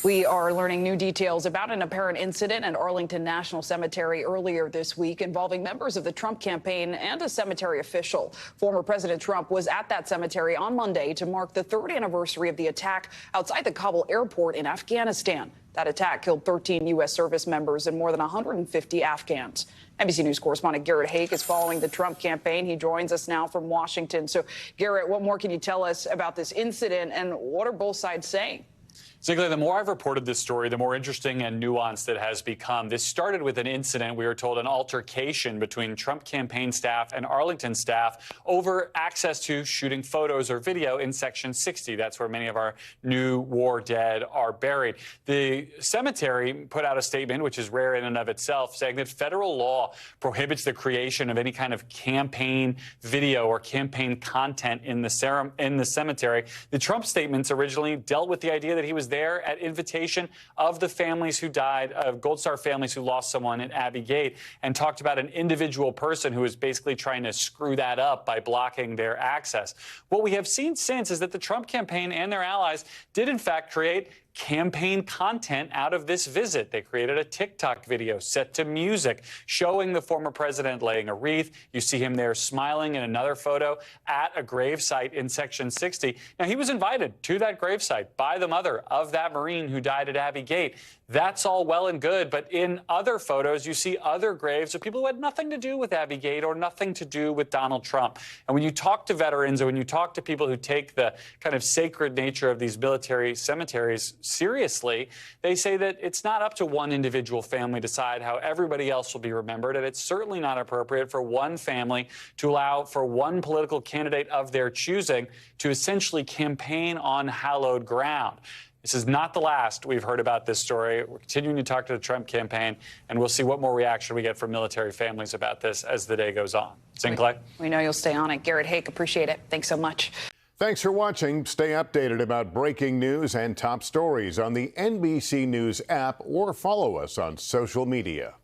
We are learning new details about an apparent incident at Arlington National Cemetery earlier this week involving members of the Trump campaign and a cemetery official. Former President Trump was at that cemetery on Monday to mark the 3rd anniversary of the attack outside the Kabul airport in Afghanistan. That attack killed 13 U.S. service members and more than 150 Afghans. NBC News correspondent Garrett Haake is following the Trump campaign. He joins us now from Washington. So, Garrett, what more can you tell us about this incident, and what are both sides saying? Ziegler, the more I've reported this story, the more interesting and nuanced it has become. This started with an incident, we were told, an altercation between Trump campaign staff and Arlington staff over access to shooting photos or video in Section 60. That's where many of our new war dead are buried. The cemetery put out a statement, which is rare in and of itself, saying that federal law prohibits the creation of any kind of campaign video or campaign content in the cemetery. The Trump statements originally dealt with the idea that he was there at invitation of the families who died, of Gold Star families who lost someone at Abbey Gate, and talked about an individual person who was basically trying to screw that up by blocking their access. What we have seen since is that the Trump campaign and their allies did, in fact, create campaign content out of this visit. They created a TikTok video set to music showing the former president laying a wreath. You see him there smiling in another photo at a gravesite in Section 60. Now, he was invited to that gravesite by the mother of that Marine who died at Abbey Gate. That's all well and good, but in other photos, you see other graves of people who had nothing to do with Abbey Gate or nothing to do with Donald Trump. And when you talk to veterans or when you talk to people who take the kind of sacred nature of these military cemeteries seriously, they say that it's not up to one individual family to decide how everybody else will be remembered, and it's certainly not appropriate for one family to allow for one political candidate of their choosing to essentially campaign on hallowed ground. This is not the last we've heard about this story. We're continuing to talk to the Trump campaign, and we'll see what more reaction we get from military families about this as the day goes on. Sinclair? We know you'll stay on it. Garrett Haake, appreciate it. Thanks so much. Thanks for watching. Stay updated about breaking news and top stories on the NBC News app or follow us on social media.